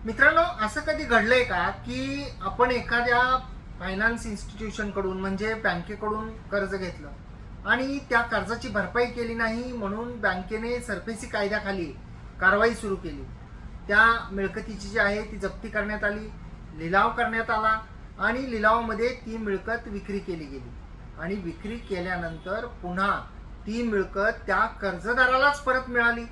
मित्रांनो, असं कधी घडलंय का की आपण एखाद्या फायनान्स इन्स्टिट्यूशन कडून म्हणजे बँकेकडून कर्ज घेतलं आणि त्या कर्जाची भरपाई केली नाही म्हणून बँकेने सरफेसी कायद्याखाली कारवाई सुरू केली. त्या मिळकतीची जी आहे ती जप्ती करण्यात आली, लिलाव करण्यात आला आणि लिलावामध्ये ती मिळकत विक्री केली गेली आणि विक्री केल्यानंतर पुन्हा ती मिळकत त्या कर्जदारालाच परत मिळाली.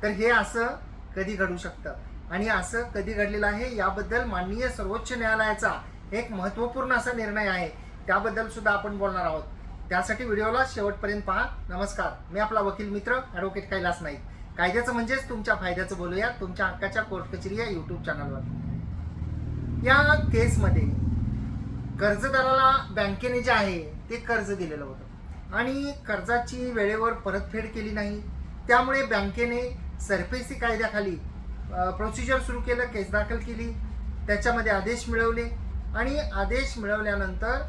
तर हे असं कधी घडू शकतं आणि असं कधी घडलेलं आहे याबद्दल माननीय सर्वोच्च न्यायालयाचा एक महत्त्वपूर्ण असा निर्णय आहे, त्याबद्दल सुद्धा आपण बोलणार आहोत. त्यासाठी व्हिडिओला शेवटपर्यंत पहा. नमस्कार, मी आपला वकील मित्र ॲडव्होकेट कैलास नाईक. कायद्याचं म्हणजेच तुमच्या फायद्याचं बोलूया तुमच्या हक्काच्या कोर्ट कचेरी या यूट्यूब चॅनलवर. या केसमध्ये कर्जदाराला बँकेने जे आहे ते कर्ज दिलेलं होतं आणि कर्जाची वेळेवर परतफेड केली नाही. त्यामुळे बँकेने सरफेसी कायद्याखाली प्रोसिजर सुरू केलं, केस दाखल केली, त्याच्यामध्ये आदेश मिळवले आणि आदेश मिळवल्यानंतर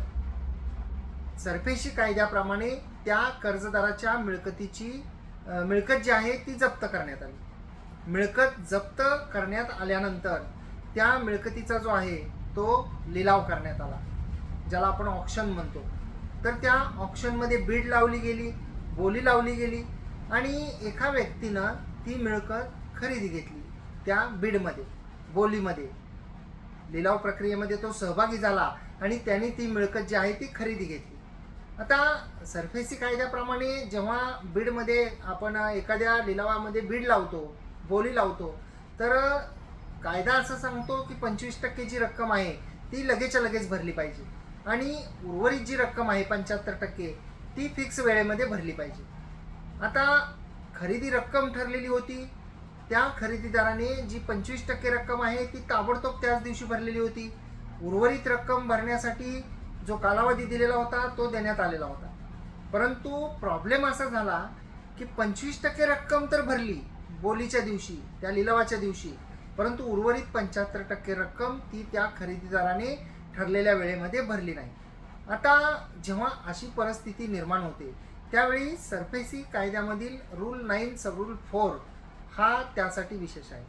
सरफेसी कायद्याप्रमाणे त्या कर्जदाराच्या मिळकत जी आहे ती जप्त करण्यात आली. मिळकत जप्त करण्यात आल्यानंतर त्या मिळकतीचा जो आहे तो लिलाव करण्यात आला, ज्याला आपण ऑक्शन म्हणतो. तर त्या ऑक्शनमध्ये बीड लावली गेली, बोली लावली गेली आणि एका व्यक्तीनं ती मिळकत खरेदी घेतली. त्या बीडमध्ये, बोलीमध्ये, लिलाव प्रक्रियेमध्ये तो सहभागी झाला आणि त्याने ती मिळकत जी आहे ती खरेदी घेतली. आता सरफेसी कायद्याप्रमाणे जेव्हा बीडमध्ये आपण एखाद्या लिलावामध्ये बीड लावतो, बोली लावतो, तर कायदा असं सांगतो की 25% जी रक्कम आहे ती लगेचच्या लगेच भरली पाहिजे आणि उर्वरित जी रक्कम आहे 75% ती फिक्स वेळेमध्ये भरली पाहिजे. आता खरेदी रक्कम ठरलेली होती, त्या खरेदीदाराने जी 25% रक्कम आहे ती ताबडतोब त्याच दिवशी भरलेली होती. उर्वरित रक्कम भरण्यासाठी जो कालावधी दिलेला होता तो देण्यात आलेला होता. परंतु प्रॉब्लेम असा झाला की 25% रक्कम तर भरली बोलीच्या दिवशी, त्या लिलावाच्या दिवशी, परंतु उर्वरित 75% रक्कम ती त्या खरेदीदाराने ठरलेल्या वेळेमध्ये भरली नाही. आता जेव्हा अशी परिस्थिती निर्माण होते त्यावेळी सरफेसी कायद्यामधील रूल 9 सब रूल 4 हा त्यासाठी विशेष आहे.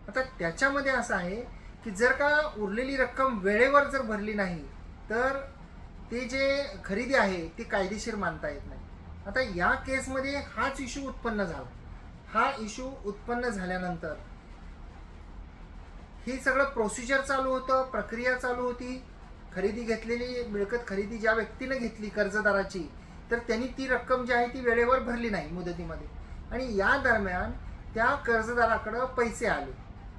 आता त्याच्यामध्ये असं आहे की जर का उरलेली रक्कम वेळेवर जर भरली नाही तर ते जे खरेदी आहे ती कायदेशीर मानता येत नाही. आता या केसमध्ये हाच इश्यू उत्पन्न झाला. हा इश्यू उत्पन्न झाल्यानंतर हे सगळं प्रोसिजर चालू होतं, प्रक्रिया चालू होती. खरेदी घेतलेली मिळकत खरेदी ज्या व्यक्तीने घेतली कर्जदाराची, तर त्यांनी ती रक्कम जी आहे ती वेळेवर भरली नाही मुदतीमध्ये आणि या दरम्यान त्या कर्जदाराकडं पैसे आले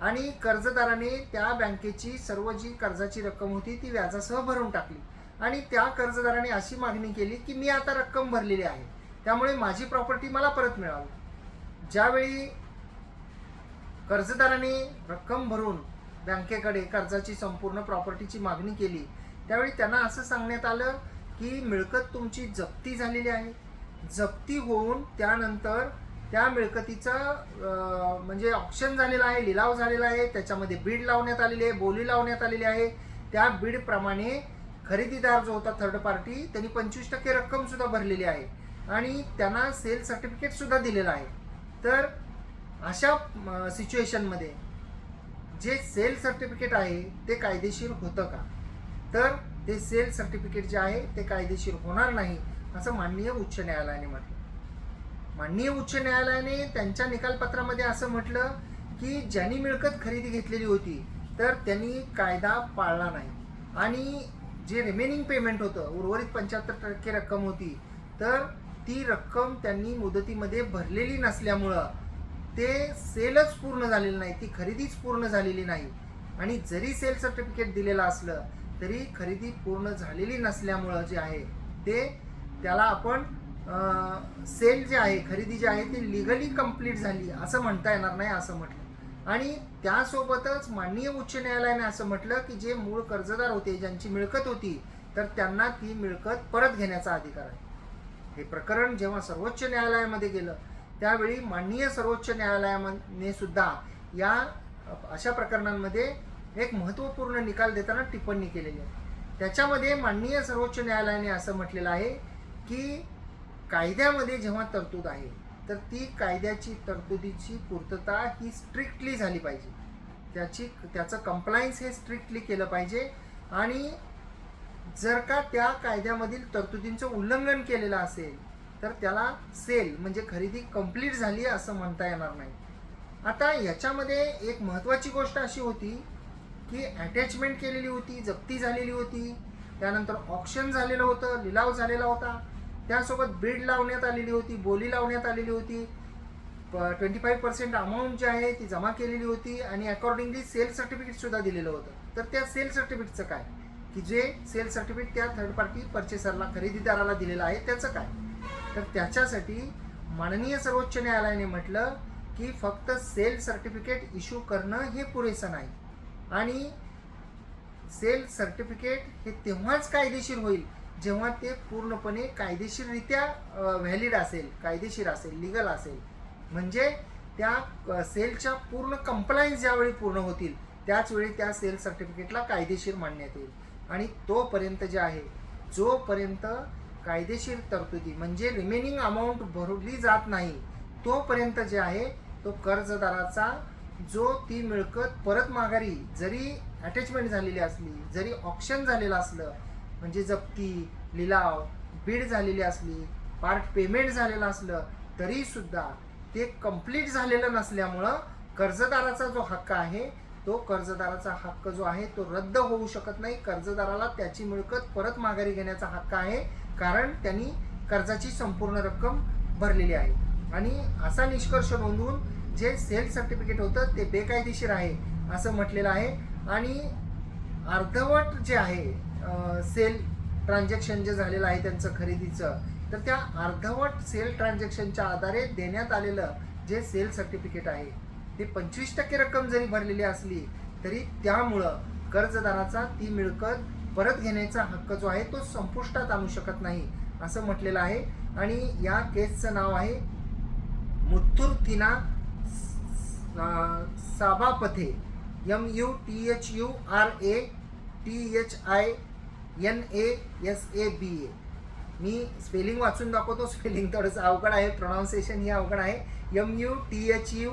आणि कर्जदाराने त्या बँकेची सर्व जी कर्जाची रक्कम होती ती व्याजासह भरून टाकली आणि त्या कर्जदाराने अशी मागणी केली की मी आता रक्कम भरलेली आहे, त्यामुळे माझी प्रॉपर्टी मला परत मिळावी. ज्यावेळी कर्जदाराने रक्कम भरून बँकेकडे कर्जाची संपूर्ण प्रॉपर्टीची मागणी केली त्यावेळी त्यांना असं सांगण्यात आलं की मिळकत तुमची जप्ती झालेली आहे. जप्ती होऊन त्यानंतर त्या मिळकतीचं म्हणजे ऑक्शन झालेलं आहे, लिलाव झालेला आहे, त्याच्यामध्ये बीड लावण्यात आलेली आहे, बोली लावण्यात आलेली आहे. त्या बीडप्रमाणे खरेदीदार जो होता थर्ड पार्टी त्यांनी 25% रक्कम सुद्धा भरलेली आहे आणि त्यांना सेल सर्टिफिकेट सुद्धा दिलेलं आहे. तर अशा सिच्युएशनमध्ये जे सेल सर्टिफिकेट आहे ते कायदेशीर होतं का? तर ते सेल सर्टिफिकेट जे आहे ते कायदेशीर होणार नाही असं माननीय उच्च न्यायालयाने म्हटलं. माननीय उच्च न्यायालयाने त्यांच्या निकालपत्रामध्ये असं म्हटलं की ज्यांनी मिळकत खरेदी घेतलेली होती तर त्यांनी कायदा पाळला नाही आणि जे रिमेनिंग पेमेंट होतं, उर्वरित 75% रक्कम होती, तर ती रक्कम त्यांनी मुदतीमध्ये भरलेली नसल्यामुळं ते सेलच पूर्ण झालेलं नाही, ती खरेदीच पूर्ण झालेली नाही आणि जरी सेल सर्टिफिकेट दिलेलं असलं तरी खरेदी पूर्ण झालेली नसल्यामुळं जे आहे ते त्याला आपण सेल जे आहे, खरेदी जी आहे ती लिगली कंप्लीट झाली असं म्हणता येणार नाही असं म्हटलं. आणि त्यासोबतच माननीय उच्च न्यायालयाने असं म्हटलं की जे मूळ कर्जदार होते, ज्यांची मिळकत होती, तर त्यांना ती मिळकत परत घेण्याचा अधिकार आहे. हे प्रकरण जेव्हा सर्वोच्च न्यायालयामध्ये गेलं त्यावेळी माननीय सर्वोच्च न्यायालयाने सुद्धा या अशा प्रकरणांमध्ये एक महत्त्वपूर्ण निकाल देताना टिप्पणी केलेली आहे. त्याच्यामध्ये माननीय सर्वोच्च न्यायालयाने असं म्हटलेलं आहे की कायद्यामध्ये जेव्हा तरतूद आहे तर ती कायद्याची तरतुदीची पूर्तता ही स्ट्रिक्टली झाली पाहिजे. त्याचं कंप्लायन्स हे स्ट्रिक्टली केलं पाहिजे आणि जर का त्या कायद्यामधील तरतुदींचं उल्लंघन केलेलं असेल तर त्याला सेल म्हणजे खरेदी कंप्लीट झाली असं म्हणता येणार नाही. आता याच्यामध्ये एक महत्त्वाची गोष्ट अशी होती की अटॅचमेंट केलेली होती, जप्ती झालेली होती, त्यानंतर ऑक्शन झालेलं होतं, लिलाव झालेला होता, त्यासोबत बीड लावण्यात आलेली होती, बोली लावण्यात आलेली होती, 25% अमाऊंट जी आहे ती जमा केलेली होती आणि अकॉर्डिंगली सेल सर्टिफिकेटसुद्धा दिलेलं होतं. तर त्या सेल सर्टिफिकेटचं काय की जे सेल सर्टिफिकेट त्या थर्ड पार्टी परचेसरला खरेदीदाराला दिलेलं आहे त्याचं काय. तर त्याच्यासाठी माननीय सर्वोच्च न्यायालयाने म्हटलं की फक्त सेल सर्टिफिकेट इश्यू करणं हे पुरेसं नाही आणि सेल सर्टिफिकेट हे तेव्हाच कायदेशीर होईल जेव्हा ते पूर्णपणे कायदेशीररित्या व्हॅलिड असेल, कायदेशीर असेल, लिगल असेल. म्हणजे त्या सेलच्या पूर्ण कंप्लायन्स ज्यावेळी पूर्ण होतील त्याचवेळी त्या सेल सर्टिफिकेटला कायदेशीर मानण्यात येईल. आणि तोपर्यंत जे आहे, जोपर्यंत कायदेशीर तरतुदी म्हणजे रिमेनिंग अमाऊंट भरली जात नाही तोपर्यंत जे आहे तो कर्जदाराचा जो ती मिळकत परत माघारी जरी अटॅचमेंट झालेली असली, जरी ऑक्शन झालेलं असलं म्हणजे जप्ती, लिलाव, बीड झालेली असली, पार्ट पेमेंट झालेलं असलं तरीसुद्धा ते कंप्लीट झालेलं नसल्यामुळं कर्जदाराचा जो हक्क आहे तो कर्जदाराचा हक्क जो आहे तो रद्द होऊ शकत नाही. कर्जदाराला त्याची मिळकत परत माघारी घेण्याचा हक्क आहे कारण त्यांनी कर्जाची संपूर्ण रक्कम भरलेली आहे. आणि असा निष्कर्ष नोंदवून जे सेल सर्टिफिकेट होतं ते बेकायदेशीर आहे असं म्हटलेलं आहे. आणि अर्धवट जे आहे सेल ट्रान्झॅक्शन जे झालेलं आहे त्यांचं खरेदीचं, तर त्या अर्धवट सेल ट्रान्झॅक्शनच्या आधारे देण्यात आलेलं जे सेल सर्टिफिकेट आहे ते 25% रक्कम जरी भरलेली असली तरी त्यामुळं कर्जदाराचा ती मिळकत परत घेण्याचा हक्क जो आहे तो संपुष्टात आणू शकत नाही असं म्हटलेलं आहे. आणि या केसचं नाव आहे मुथ्थुर थिना साबापथे, MUTHURATHINASABA. मी स्पेलिंग वाचून दाखवतो. स्पेलिंग थोडंसं अवघड आहे, प्रोनाऊन्सिएशन ही अवघड आहे. MUTHURATHINASABAPATHY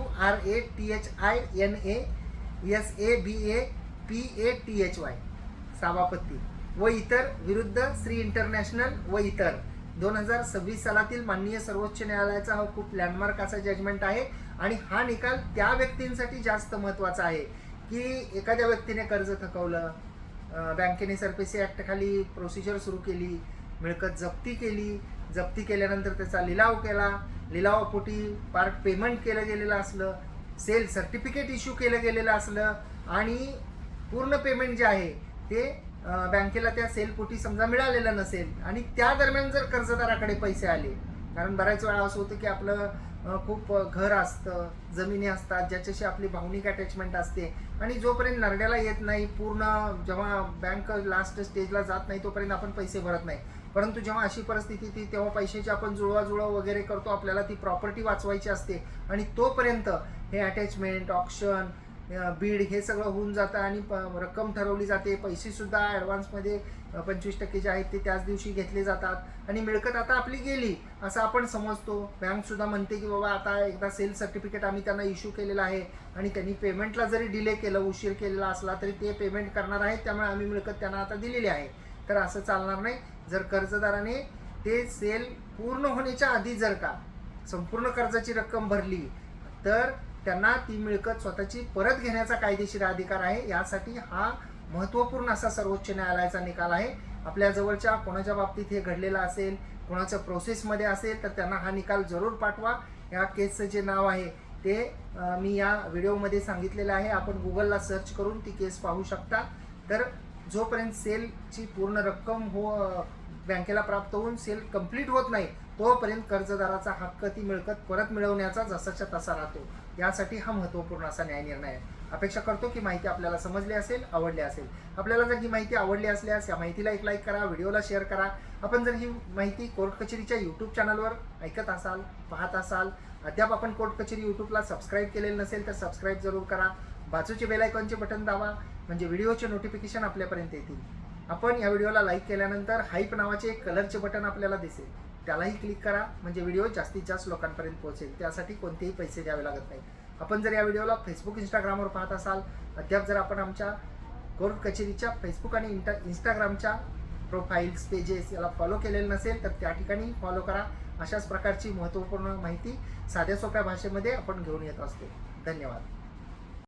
साबापती व इतर विरुद्ध श्री इंटरनॅशनल व इतर 2026 सालातील माननीय सर्वोच्च न्यायालयाचा हा खूप लँडमार्क असा जजमेंट आहे. आणि हा निकाल त्या व्यक्तींसाठी जास्त महत्त्वाचा आहे की एखाद्या व्यक्तीने कर्ज थकवलं, बँकेने सरफेसी ॲक्ट खाली प्रोसिजर सुरू केली, मिळकत जप्ती केली, जप्ती केल्यानंतर त्याचा लिलाव केला, लिलावापोटी पार्ट पेमेंट केलं गेलेलं असलं, सेल सर्टिफिकेट इश्यू केलं गेलेलं असलं आणि पूर्ण पेमेंट जे आहे ते बँकेला त्या सेलपोटी समजा मिळालेलं नसेल आणि त्या दरम्यान जर कर्जदाराकडे पैसे आले, कारण बऱ्याच वेळा असं होतं की आपलं खूप घर असतं, जमिनी असतात ज्याच्याशी आपली भावनिक अटॅचमेंट असते आणि जोपर्यंत नरड्याला येत नाही, पूर्ण जेव्हा बँक लास्ट स्टेजला जात नाही तोपर्यंत आपण पैसे भरत नाही. परंतु जेव्हा अशी परिस्थिती येते तेव्हा पैशाची आपण जुळवाजुळव वगैरे करतो, आपल्याला ती प्रॉपर्टी वाचवायची असते आणि तोपर्यंत हे अटॅचमेंट, ऑक्शन, बीड हे सगळं होऊन जातं आणि रक्कम ठरवली जाते. पैसेसुद्धा ॲडव्हान्समध्ये 25% जे आहेत ते त्याच दिवशी घेतले जातात आणि मिळकत आता आपली गेली असं आपण समजतो. बँकसुद्धा म्हणते की बाबा आता एकदा सेल सर्टिफिकेट आम्ही त्यांना इश्यू केलेलं आहे आणि त्यांनी पेमेंटला जरी डिले केलं, उशीर केलेला असला तरी ते पेमेंट करणार आहेत, त्यामुळे आम्ही मिळकत त्यांना आता दिलेली आहे. तर असं चालणार नाही. जर कर्जदाराने ते सेल पूर्ण होण्याच्या आधी जर का संपूर्ण कर्जाची रक्कम भरली तर त्यांना ती मिळकत स्वतःची परत घेण्याचा कायदेशीर अधिकार आहे. यासाठी हा महत्त्वपूर्ण असा सर्वोच्च न्यायालयाचा निकाल आहे. आपल्या जवळच्या कोणाच्या बाबतीत हे घडलेलं असेल, कोणाच्या प्रोसेसमध्ये असेल तर त्यांना हा निकाल जरूर पाठवा. या केसचं जे नाव आहे ते मी या व्हिडिओमध्ये सांगितलेलं आहे. आपण गुगलला सर्च करून ती केस पाहू शकता. तर जोपर्यंत सेलची पूर्ण रक्कम बँकेला प्राप्त होऊन सेल कंप्लीट होत नाही तोपर्यंत कर्जदाराचा हक्क ती मिळकत परत मिळवण्याचा जसाच्या तसा राहतो. यासाठी हा महत्त्वपूर्ण असा न्यायनिर्णय आहे. अपेक्षा करतो की माहिती आपल्याला समजली असेल, आवडली असेल. आपल्याला जर ही माहिती आवडली असल्यास या माहितीला एक लाईक करा, व्हिडिओला शेअर करा. आपण जर ही माहिती कोर्ट कचेरीच्या यूट्यूब चॅनलवर ऐकत असाल, पाहत असाल, अद्याप आपण कोर्ट कचेरी यूट्यूबला सबस्क्राईब केलेलं नसेल तर सबस्क्राईब जरूर करा. बाजूचे बेल आयकॉनचे बटन दाबा म्हणजे व्हिडिओचे नोटिफिकेशन आपल्यापर्यंत येतील. आपण या व्हिडिओला लाईक केल्यानंतर हाईप नावाचे एक कलरचे बटन आपल्याला दिसेल, त्यालाही क्लिक करा म्हणजे व्हिडिओ जास्तीत जास्त लोकांपर्यंत पोहोचेल. त्यासाठी कोणतेही पैसे द्यावे लागत नाहीत. आपण जर या व्हिडिओला फेसबुक इंस्टाग्रामवर पाहत असाल, अद्याप जर आपण आमच्या कोर्ट कचेरीच्या फेसबुक आणि इंस्टाग्रामच्या प्रोफाईल्स पेजेस याला फॉलो केलेलं नसेल तर त्या ठिकाणी फॉलो करा. अशाच प्रकारची महत्त्वपूर्ण माहिती साध्या सोप्या भाषेमध्ये आपण घेऊन येत असतो. धन्यवाद.